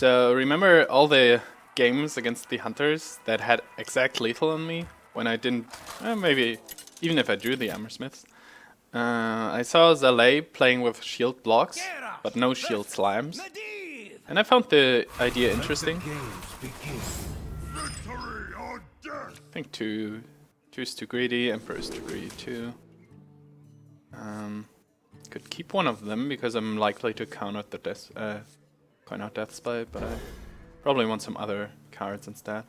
So remember all the games against the hunters that had exact lethal on me when I didn't, maybe even if I drew the Armorsmiths. I saw Zalae playing with shield blocks, but no shield slimes. And I found the idea interesting. I think two's too greedy, Emperor's too greedy too. Could keep one of them because I'm likely to counter the Death Spite, but I probably want some other cards instead.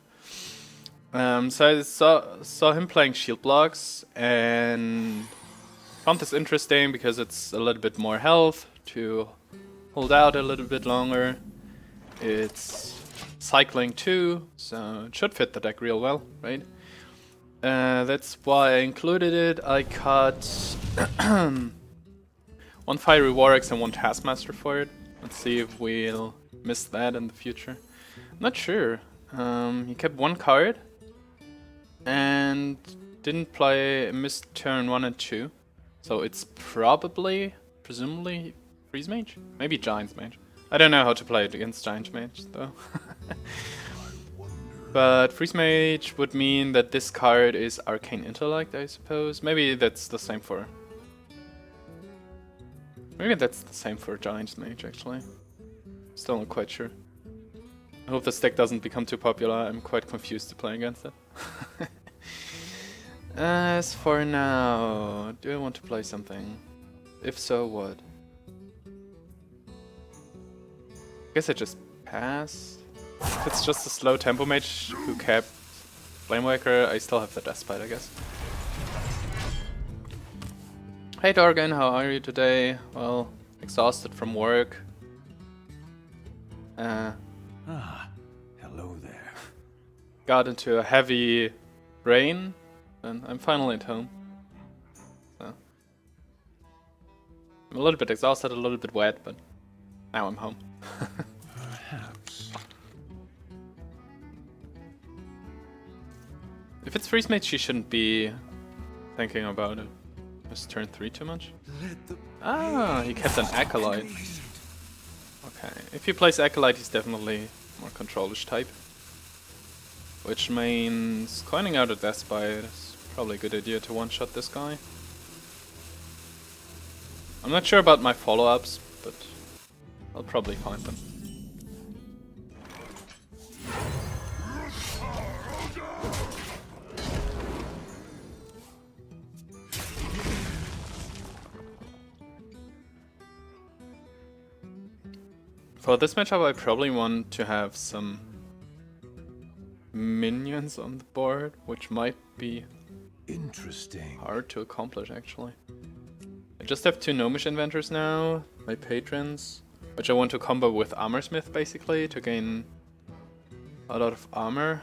So I saw him playing shield blocks and found this interesting because it's a little bit more health to hold out a little bit longer. It's cycling too, so it should fit the deck real well, right? That's why I included it. I cut one Fiery Warlock and one Taskmaster for it. Let's see if we'll miss that in the future. I'm not sure. He kept one card and didn't play, missed turn 1 and 2. So it's presumably Freeze Mage? Maybe Giant Mage. I don't know how to play it against Giant Mage though. But Freeze Mage would mean that this card is Arcane Intellect, I suppose. Maybe that's the same for... Maybe that's the same for Giant Mage, actually. Still not quite sure. I hope this deck doesn't become too popular. I'm quite confused to play against it. As for now, do I want to play something? If so, what? I guess I just pass. If it's just a slow tempo mage who kept Flamewaker, I still have the Death Spite, I guess. Hey Dorgan, how are you today? Well, exhausted from work. Hello there. Got into a heavy rain, and I'm finally at home. So. I'm a little bit exhausted, a little bit wet, but now I'm home. Perhaps. If it's Freeze Mage, she shouldn't be thinking about it. Just turn 3 too much? Ah, he kept an Acolyte. Okay, if he plays Acolyte, he's definitely more controlish type. Which means coining out a Death Spite is probably a good idea to one-shot this guy. I'm not sure about my follow-ups, but I'll probably find them. For this matchup, I probably want to have some minions on the board, which might be interesting. Hard to accomplish, actually. I just have 2 Gnomish Inventors now, my patrons, which I want to combo with Armorsmith, basically, to gain a lot of armor.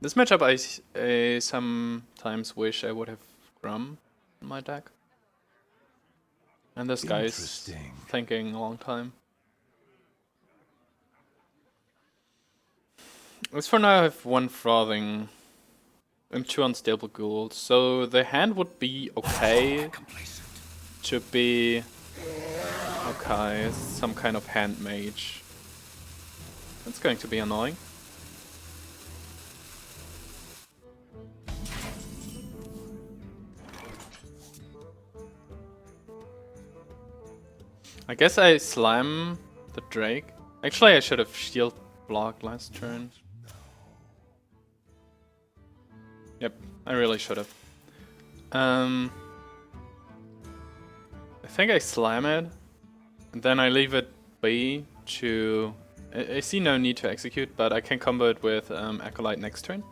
This matchup, I sometimes wish I would have Grum in my deck. And this guy's thinking a long time. As for now, I have 1 Frothing and 2 unstable ghouls, so the hand would be okay to be some kind of hand mage. That's going to be annoying. I guess I slam the Drake. Actually, I should have shield blocked last turn. Yep, I really should have. I think I slam it, and then I leave it be to... I see no need to execute, but I can combo it with Acolyte next turn.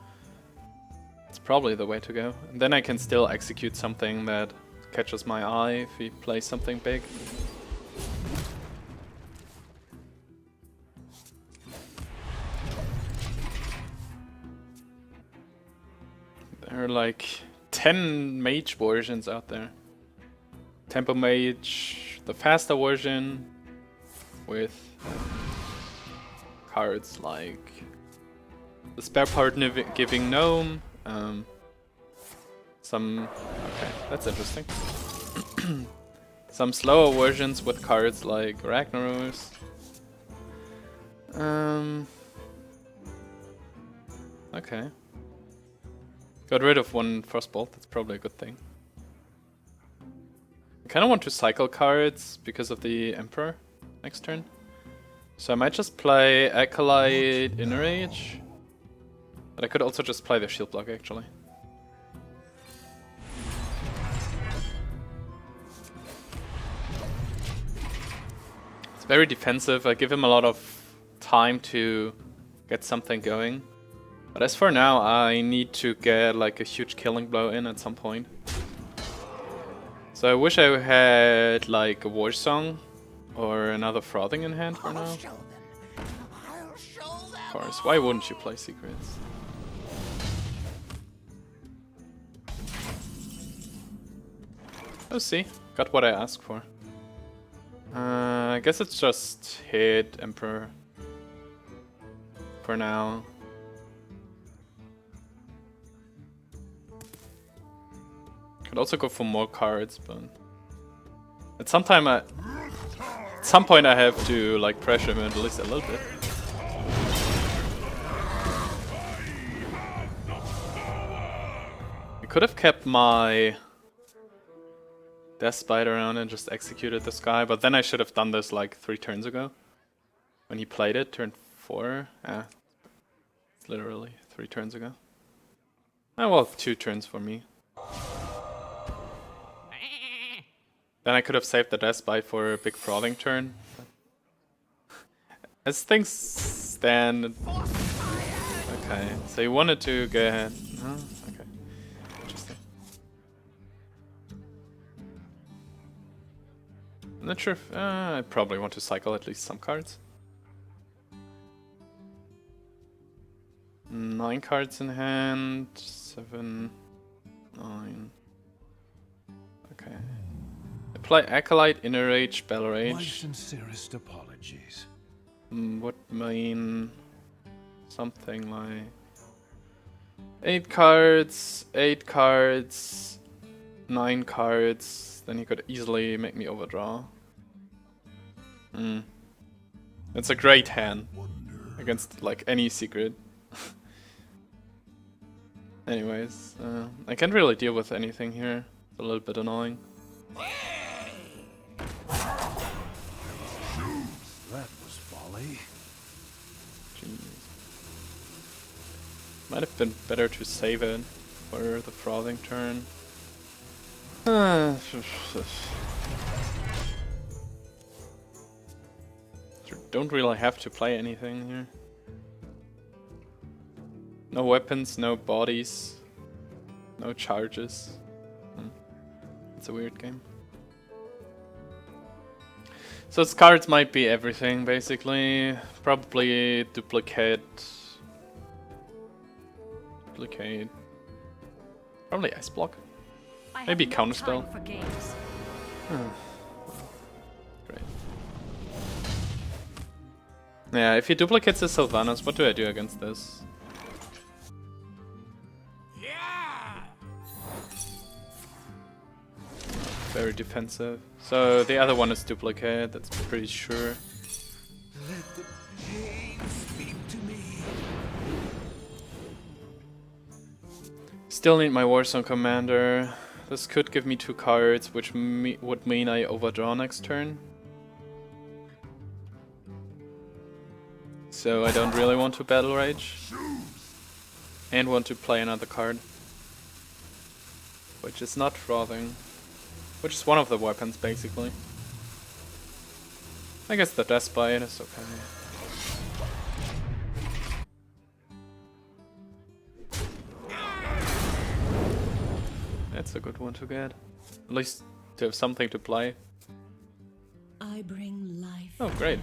It's probably the way to go. And then I can still execute something that catches my eye if he plays something big. There are like 10 mage versions out there. Tempo Mage, the faster version with cards like the spare part giving gnome. Okay, that's interesting. Some slower versions with cards like Ragnaros. Okay. Got rid of one Frostbolt, that's probably a good thing. I kinda want to cycle cards because of the Emperor next turn. So I might just play Acolyte, Inner Age. But I could also just play the Shield Block actually. It's very defensive, I give him a lot of time to get something going. But as for now, I need to get like a huge killing blow in at some point. So I wish I had like a Warsong or another Frothing in hand for now. Of course, why wouldn't you play secrets? Let's see, got what I asked for. I guess it's just hit Emperor for now. Could also go for more cards, but at some point I have to like pressure him at least a little bit. I could have kept my Death Spider around and just executed this guy, but then I should have done this like 3 turns ago. When he played it, turn 4. It's literally 3 turns ago. Oh well, 2 turns for me. Then I could have saved the Death Spite for a big Frothing turn. As things stand... Okay, so you wanted to get... Oh, okay. Interesting. I'm not sure if... I probably want to cycle at least some cards. 9 cards in hand... 7... 9... Okay. Play Acolyte, Inner Rage, Battle Rage. My sincerest apologies. Would mean something like 8 cards, 8 cards, 9 cards. Then he could easily make me overdraw. It's a great hand against like any secret. Anyways, I can't really deal with anything here. It's a little bit annoying. That was folly. Jeez. Might have been better to save it for the Frothing turn. Don't really have to play anything here. No weapons, no bodies, no charges. It's a weird game. So its cards might be everything, basically. Probably duplicate. Probably Ice Block. Maybe Counterspell. Great. Yeah, if he duplicates the Sylvanas, what do I do against this? Very defensive. So the other one is duplicate, that's pretty sure. Let the pain speak to me. Still need my Warsong Commander. This could give me 2 cards, which would mean I overdraw next turn. So I don't really want to Battle Rage. And want to play another card. Which is not Frothing. Which is one of the weapons, basically. I guess the Death Spite is okay. That's a good one to get. At least to have something to play. I bring life. Oh, great.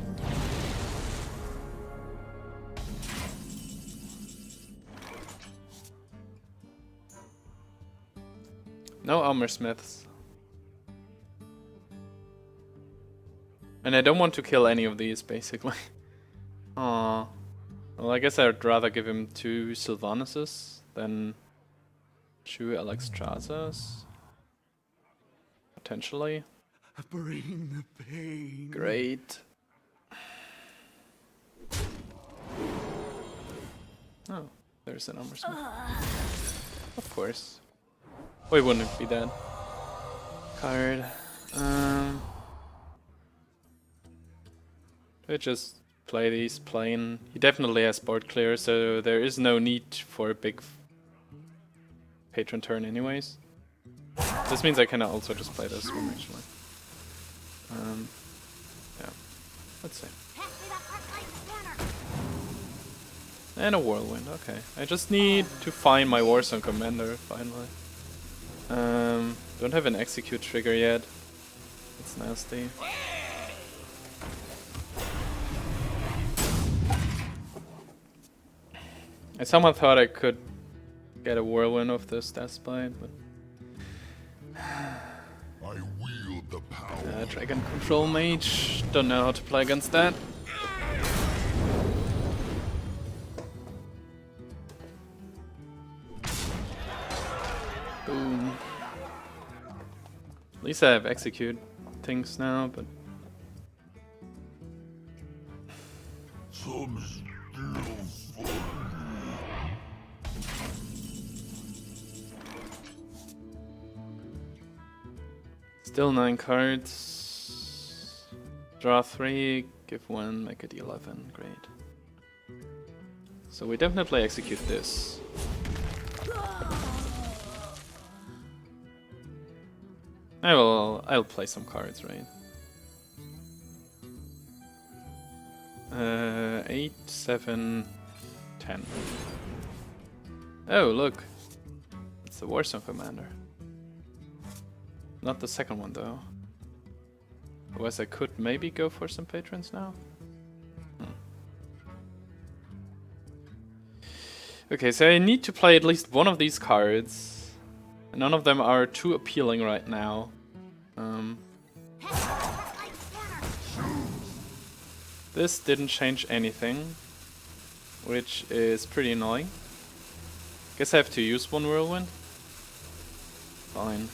No Armorsmiths. And I don't want to kill any of these, basically. Aww. Well, I guess I'd rather give him 2 Sylvanuses than 2 Alexstraszas. Potentially. Bring the pain. Great. Oh, there's an Armorsmith. Of course. Why wouldn't it be that? Card. I just play these plain. He definitely has board clear, so there is no need for a big patron turn anyways. This means I can also just play this one actually. Yeah, let's see. And a Whirlwind, okay. I just need to find my Warsong commander, finally. Don't have an execute trigger yet. It's nasty. I somehow thought I could get a Whirlwind off this Death Spite, but... I wield the power. Dragon Control Mage, don't know how to play against that. Boom. At least I have execute things now, but... Some still fun. Still 9 cards. Draw 3, give 1, make it 11. Great. So we definitely execute this. I'll play some cards, right? 8, 7, 10. Oh, look. It's the Warsong commander. Not the second one though. Otherwise I could maybe go for some patrons now. Okay, so I need to play at least one of these cards. And none of them are too appealing right now. This didn't change anything, which is pretty annoying. Guess I have to use one Whirlwind. Fine.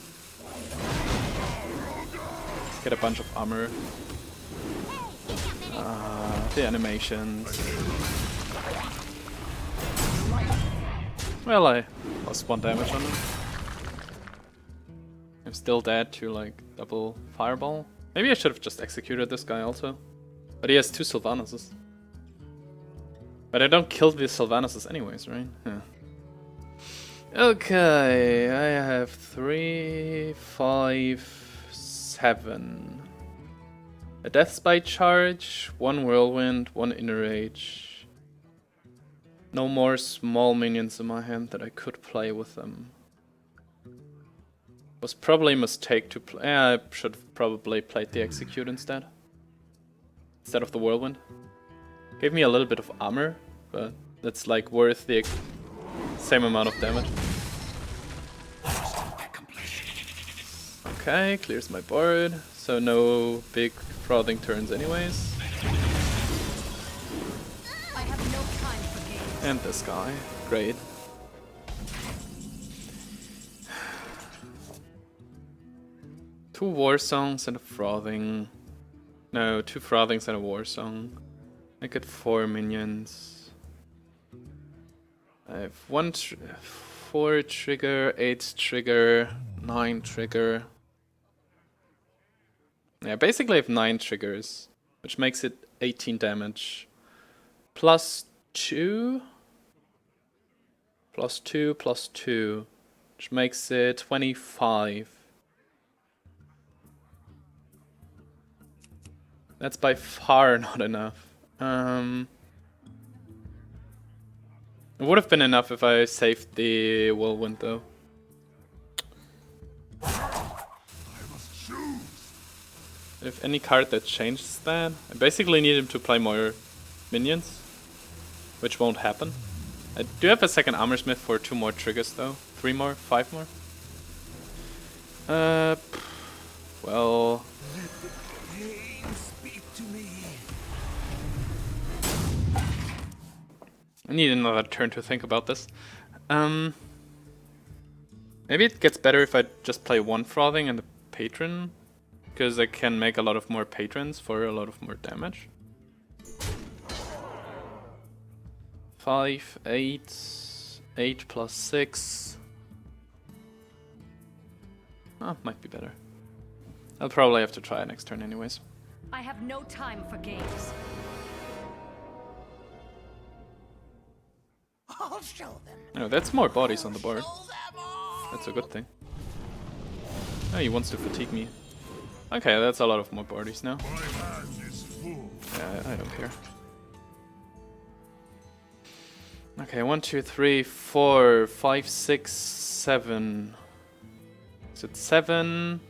Get a bunch of armor. The animations. Well, I lost 1 damage on him. I'm still dead to like double fireball. Maybe I should have just executed this guy also. But he has 2 Sylvanuses. But I don't kill the Sylvanuses anyways, right? Yeah. Okay, I have 3, 5, 7. A Death Spite charge, 1 Whirlwind, 1 Inner Rage. No more small minions in my hand that I could play with them. Was probably a mistake to play. I should have probably played the Execute instead of the Whirlwind. Gave me a little bit of armor, but that's like worth the same amount of damage. Okay, clears my board, so no big frothing turns anyways. I have no time for games. And this guy, great. Two Warsongs and a Frothing. No, 2 Frothings and a Warsong. Make it 4 minions. I have 4 trigger, 8 trigger, 9 trigger. Yeah, basically I have 9 triggers, which makes it 18 damage. Plus 2, plus 2, plus 2, which makes it 25. That's by far not enough. It would have been enough if I saved the Whirlwind though. If any card that changes that, I basically need him to play more minions, which won't happen. I do have a second Armorsmith for 2 more triggers though. 3 more? 5 more? Well... I need another turn to think about this. Maybe it gets better if I just play 1 Frothing and a Patron, because I can make a lot of more Patrons for a lot of more damage. 5, 8, 8 plus 6. Oh, might be better. I'll probably have to try it next turn anyways. I have no time for games. I'll show them. No, that's more bodies on the board. Show them all. That's a good thing. Oh, he wants to fatigue me. Okay, that's a lot of more bodies now. My hand is full. Yeah, I don't care. Okay, 1, 2, 3, 4, 5, 6, 7. Is it 7?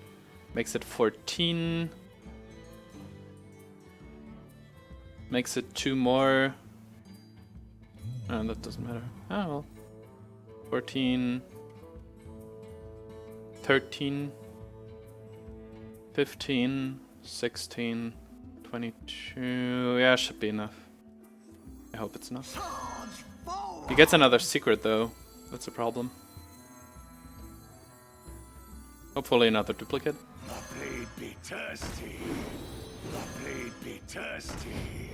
Makes it 14. Makes it 2 more. Oh, that doesn't matter. Oh well. 14. 13. 15. 16. 22. Yeah, should be enough. I hope it's enough. Charge forward. He gets another secret though. That's a problem. Hopefully another duplicate. The blade be thirsty. The blade be thirsty.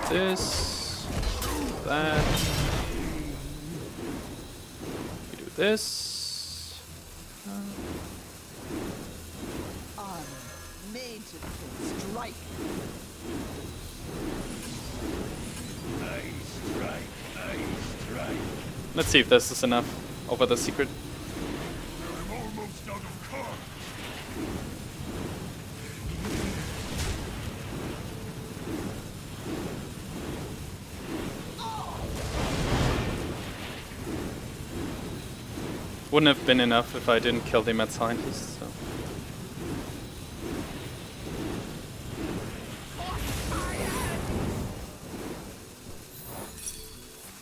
This. That. We do this. Armor made to strike. I strike. I strike. Let's see if this is enough over the secret. I'm almost out of cards. Wouldn't have been enough if I didn't kill the mad scientist. So.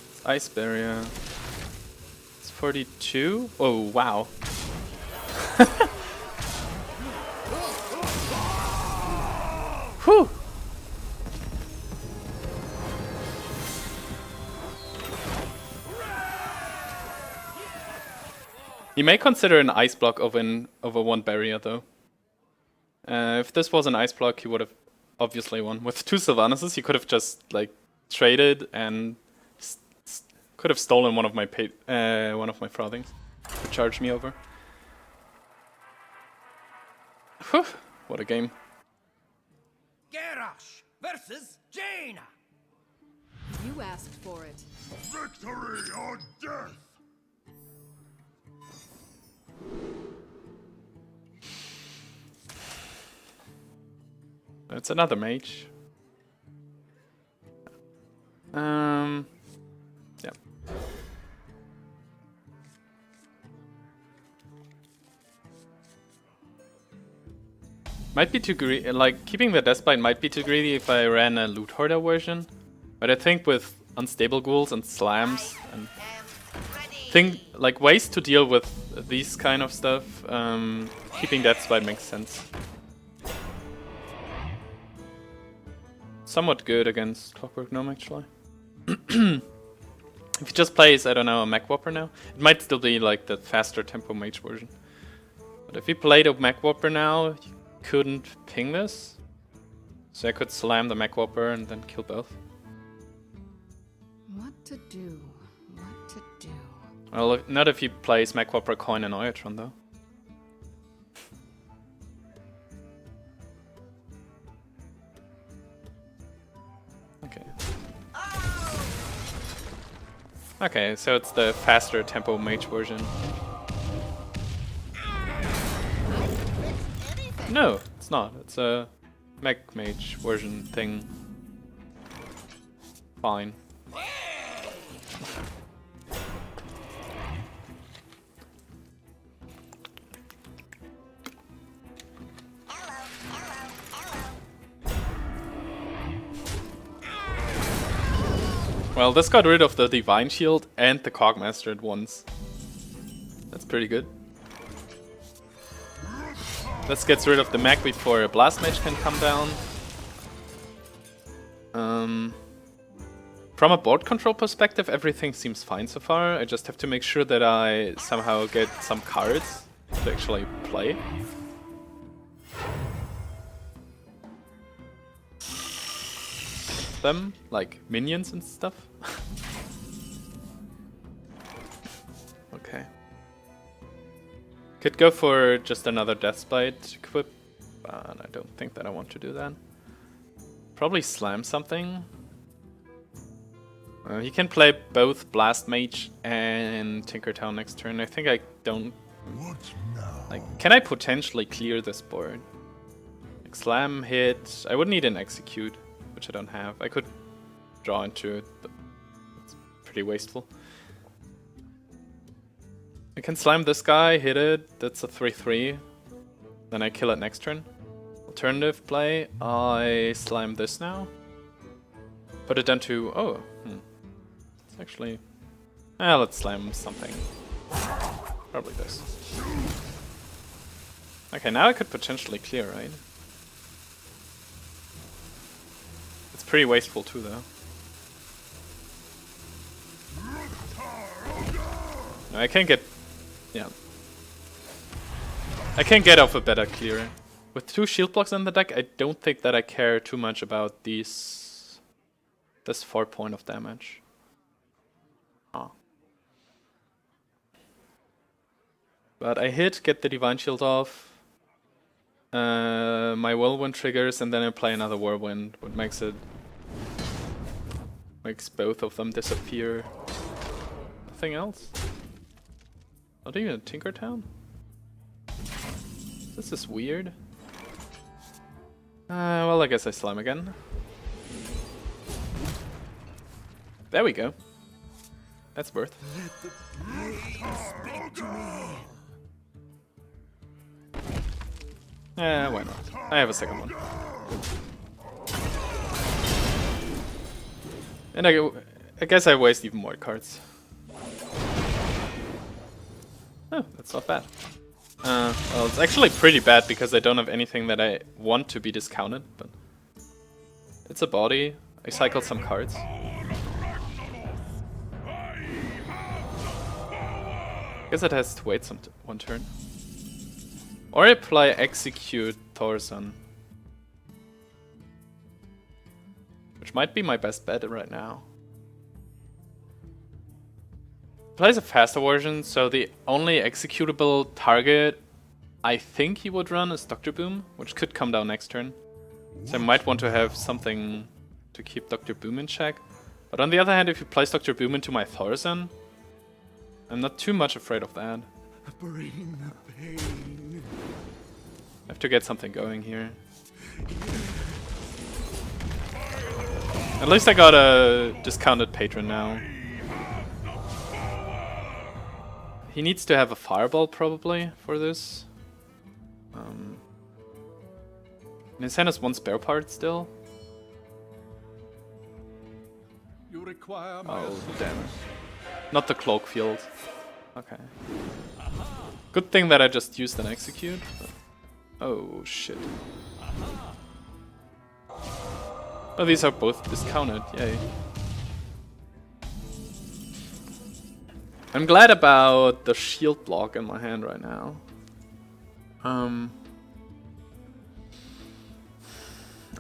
It's ice barrier. It's 42. Oh wow. Whew. You may consider an ice block over one barrier though. If this was an ice block, he would have obviously won. With 2 Sylvanuses, he could have just like traded and could have stolen one of my Frothings to charge me over. Whew, what a game. Garrosh versus Jaina. You asked for it. Victory or death. It's another mage. Yeah. Might be too greedy. Like keeping the Deathbite might be too greedy if I ran a Loot Hoarder version, but I think with unstable ghouls and slams and like ways to deal with these kind of stuff, keeping Deathbite makes sense. Somewhat good against Clockwork Gnome actually. If he just plays, I don't know, a Mech Whopper now, it might still be like the faster tempo mage version. But if he played a Mech Whopper now, you couldn't ping this. So I could slam the Mech Whopper and then kill both. What to do? What to do? Well, not if he plays Mech Whopper, Coin, and Oiatron though. Okay. Okay, so it's the faster tempo mage version. No, it's not. It's a Mech Mage version thing. Fine. Well, this got rid of the Divine Shield and the Cogmaster at once. That's pretty good. This gets rid of the Mech before a Blast Mage can come down. From a board control perspective, everything seems fine so far. I just have to make sure that I somehow get some cards to actually play. them, like minions and stuff. Okay. Could go for just another Deathbite equip, but I don't think that I want to do that. Probably slam something. He can play both Blast Mage and Tinkertown next turn. I think I don't... What now? Like, can I potentially clear this board? Like, slam, hit... I would need an Execute, which I don't have. I could draw into it, but it's pretty wasteful. I can slam this guy, hit it, that's a 3-3. Then I kill it next turn. Alternative play, I slam this now. Put it down to... oh, it's actually... let's slam something. Probably this. Okay, now I could potentially clear, right? It's pretty wasteful too, though. No, I can't get... yeah. I can get off a better clear. With 2 shield blocks in the deck, I don't think that I care too much about these... this 4 point of damage. Oh. But I hit, get the Divine Shield off. My Whirlwind triggers, and then I play another Whirlwind, what makes it... makes both of them disappear. Nothing else? Not even a Tinkertown? This is weird. Well, I guess I slam again. There we go. That's worth. Yeah, why not? I have a second one. And I guess I waste even more cards. Oh, that's not bad. Well, it's actually pretty bad because I don't have anything that I want to be discounted, but... it's a body. I cycled some cards. Guess it has to wait one turn. Or I play Execute Thaurissan. Which might be my best bet right now. Plays a faster version, so the only executable target I think he would run is Dr. Boom, which could come down next turn. So I might want to have something to keep Dr. Boom in check. But on the other hand, if he plays Dr. Boom into my Thaurissan, I'm not too much afraid of that. Bring the pain. I have to get something going here. At least I got a discounted patron now. He needs to have a fireball probably for this. And his hand has 1 spare part still. You require my Oh damn it. Not the cloak field. Okay. Good thing that I just used an execute. But... oh shit. Oh, these are both discounted, yay. I'm glad about the shield block in my hand right now.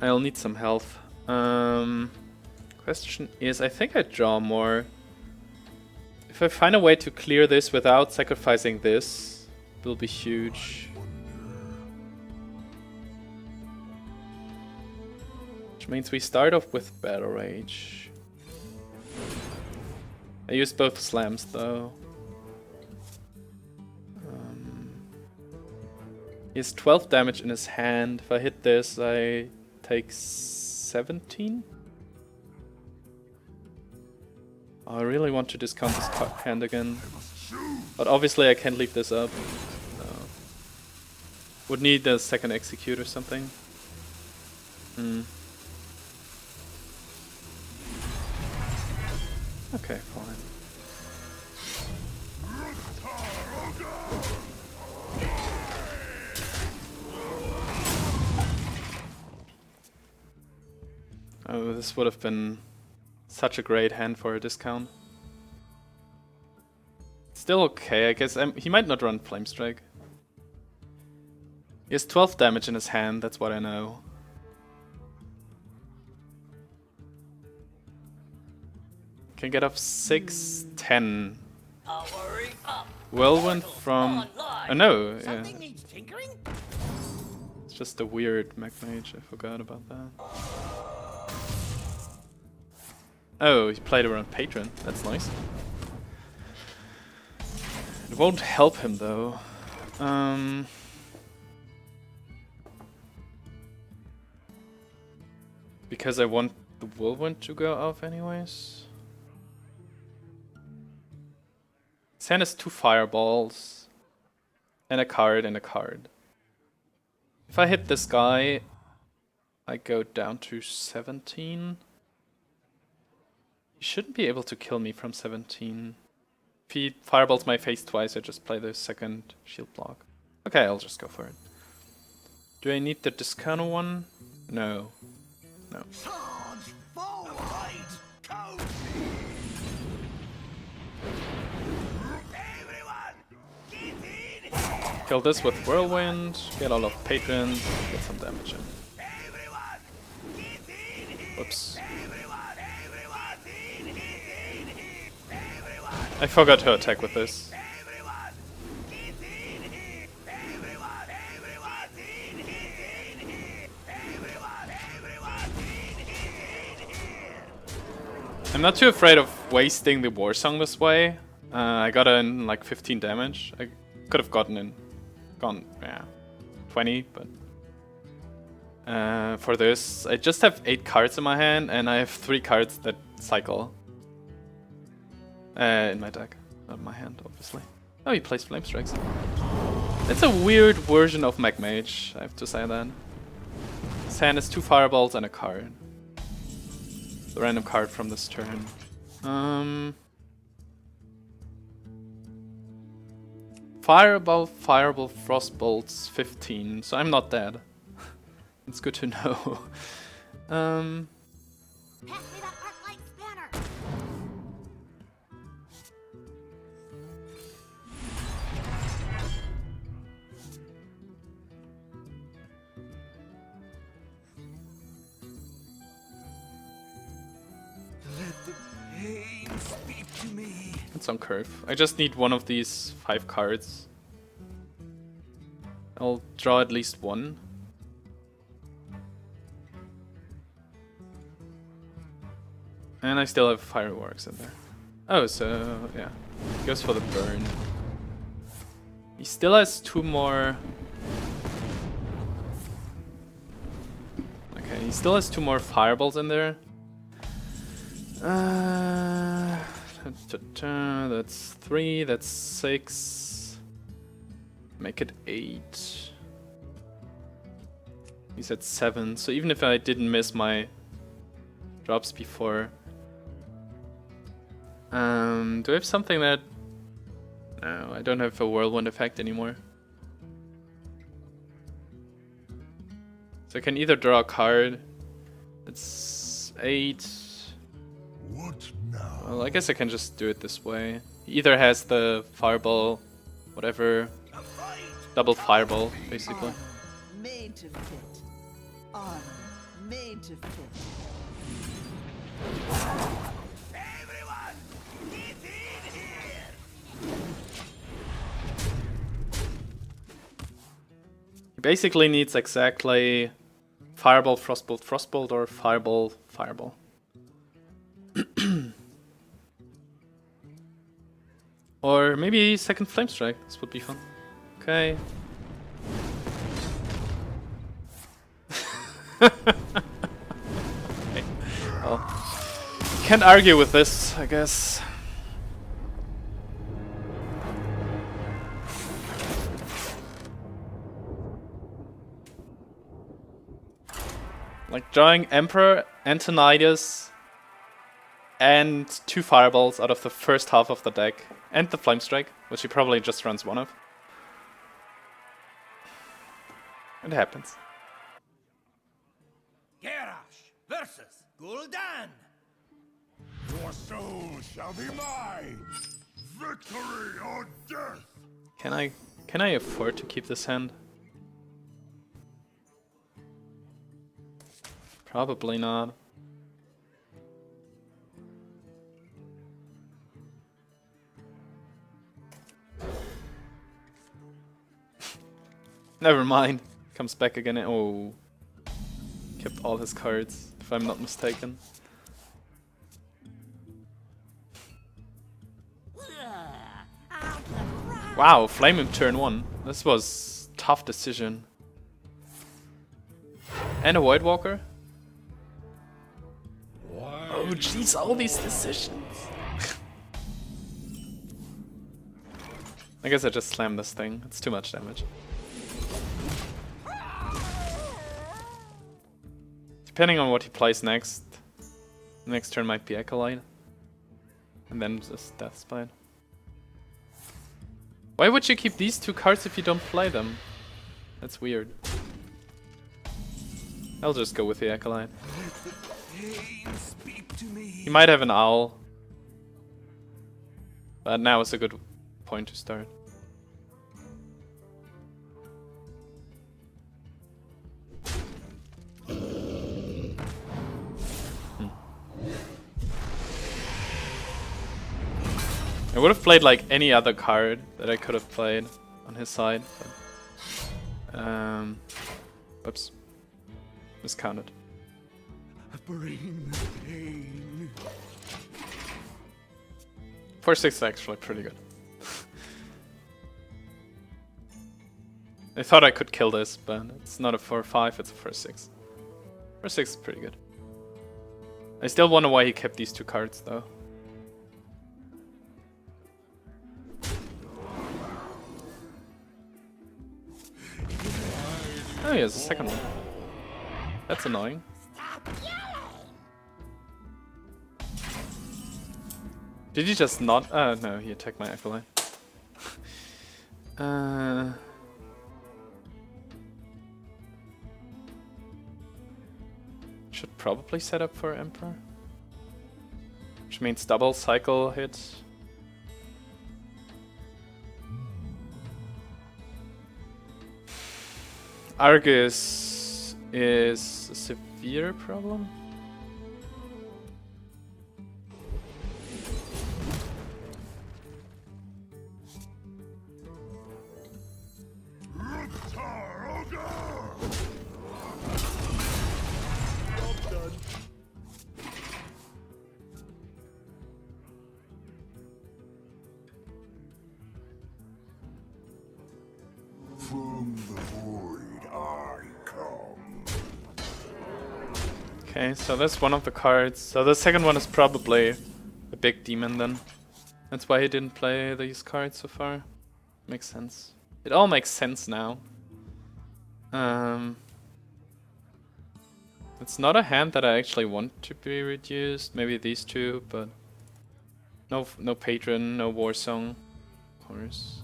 I'll need some health. Question is, I think I draw more. If I find a way to clear this without sacrificing this, it will be huge. Which means we start off with Battle Rage. I used both slams though. He has 12 damage in his hand. If I hit this, I take 17? I really want to discount this hand again. But obviously I can't leave this up. So. Would need a second execute or something. Okay, fine. Oh, this would have been such a great hand for a discount. Still okay, I guess. He might not run Flame Strike. He has 12 damage in his hand, that's what I know. Can get up 6-10. Powering up. Whirlwind from... Oh no, yeah. Something needs tinkering? It's just a weird Mech Mage, I forgot about that. Oh, he played around Patron, that's nice. It won't help him though. Because I want the Whirlwind to go off anyways. His hand has 2 fireballs. And a card and a card. If I hit this guy, I go down to 17. He shouldn't be able to kill me from 17. If he fireballs my face twice, I just play the second shield block. Okay, I'll just go for it. Do I need the discounter one? No. No. Charge forward! Cozy! Everyone, get in here! Kill this with Whirlwind, get all of Patron, get some damage in. Everyone, get in here! Whoops. Everyone, in here! Everyone, I forgot to attack with this. everyone, get in here! Everyone, in here! Everyone, in here! I'm not too afraid of wasting the Warsong this way. I got in like 15 damage. I could have gone 20, but for this, I just have 8 cards in my hand, and I have 3 cards that cycle in my deck, not in my hand, obviously. Oh, he plays Flame Strikes. It's a weird version of Mech Mage, I have to say that. His hand has 2 fireballs and a card. The random card from this turn. Fireball, Frostbolts, 15, so I'm not dead. It's good to know. Pass me that Arclight spanner. Let the pain speak to me. It's on curve. I just need one of these 5 cards. I'll draw at least one. And I still have fireworks in there. Oh, so yeah. He goes for the burn. He still has 2 more. Okay, he still has 2 more fireballs in there. That's 3, that's 6. Make it 8. He's at 7, so even if I didn't miss my drops before. Do I have something that... No, I don't have a Whirlwind effect anymore. So I can either draw a card. It's 8. What now? Well, I guess I can just do it this way. He either has the fireball, whatever, double fireball, basically. Armor made to fit. Armor made to fit. Everyone, get in here! He basically needs exactly fireball, frostbolt, frostbolt, or fireball, fireball. Or maybe second flame strike. This would be fun. Okay. Okay. Well, can't argue with this, I guess. Like drawing Emperor, Antonidas, and 2 fireballs out of the first half of the deck, and the Flame Strike, which he probably just runs one of. It happens. Garrosh versus Gul'dan. Your soul shall be mine! Victory or death! Can I afford to keep this hand? Probably not. Never mind. Comes back again. Oh. Kept all his cards, if I'm not mistaken. Wow, flame him turn 1. This was tough decision. And a Void Walker. Oh jeez, all these decisions. I guess I just slammed this thing. It's too much damage. Depending on what he plays next, next turn might be Acolyte. And then just Death Spite. Why would you keep these 2 cards if you don't play them? That's weird. I'll just go with the Acolyte. He might have an Owl. But now is a good point to start. I would have played like any other card that I could have played on his side, but whoops, miscounted. Bring the pain. 4/6 is actually pretty good. I thought I could kill this, but it's not a 4/5, it's a 4/6. 4/6 is pretty good. I still wonder why he kept these 2 cards though. Oh, he has a second one. That's annoying. Did he just not? No, he attacked my Acolyte. Should probably set up for Emperor. Which means double cycle hit. Argus is a severe problem. From the void I come. Okay, so that's one of the cards. So the second one is probably a big demon then. That's why he didn't play these cards so far. Makes sense. It all makes sense now. It's not a hand that I actually want to be reduced. Maybe these 2, but no Patron, no Warsong, of course.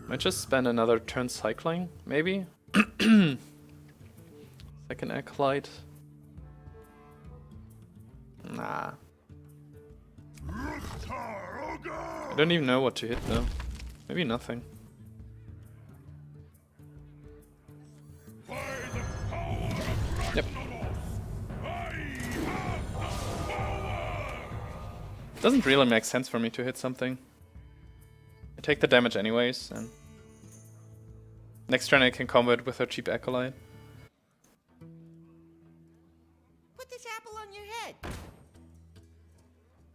Might just spend another turn cycling, maybe? Second Acolyte. Nah. I don't even know what to hit though. Maybe nothing. Yep. Doesn't really make sense for me to hit something. I take the damage anyways, and next turn I can combat with a cheap Acolyte. Put this apple on your head.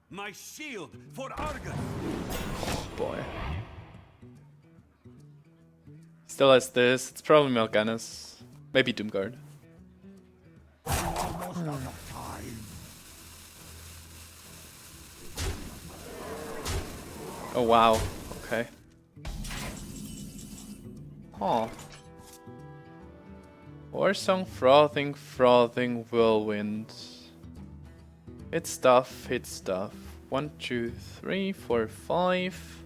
My shield for Argus. Oh boy. Still has this. It's probably Mal'Ganis. Maybe Doomguard. Oh wow. Okay. Oh. Warsong, Frothing, Whirlwind. Hit stuff, hit stuff. 1, 2, 3, 4, 5.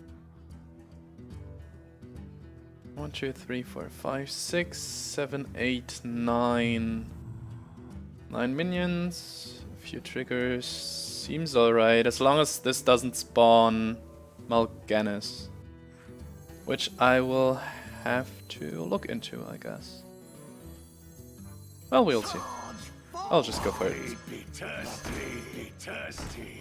1, 2, 3, 4, 5, 6, 7, 8, 9. 9 minions. A few triggers. Seems alright, as long as this doesn't spawn Mal'Ganis. Which I will have to look into, I guess. Well, we'll see. I'll just go for it. Be thirsty, be thirsty.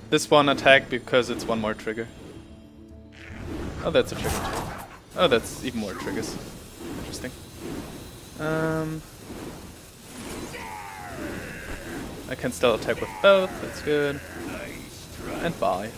this one attack because it's one more trigger. Oh, that's a trigger too. Oh, that's even more triggers. Interesting. I can still attack with both, that's good. And bye.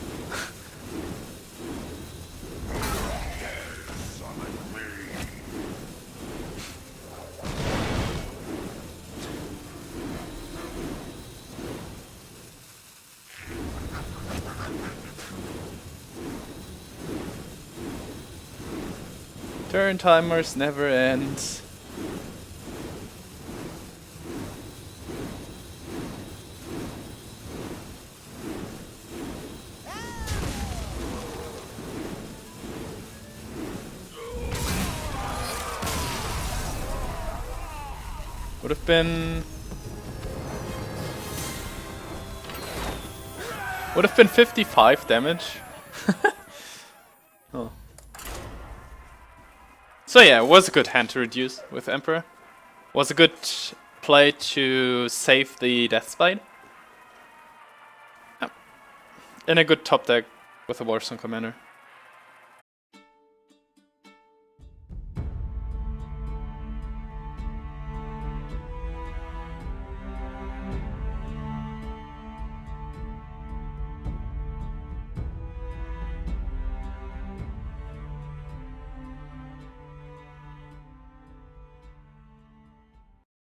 Turn timers never end. Would have been 55 damage. Oh. So yeah, it was a good hand to reduce with Emperor. Was a good play to save the Death Spite. Yeah. And a good top deck with a Warsong commander.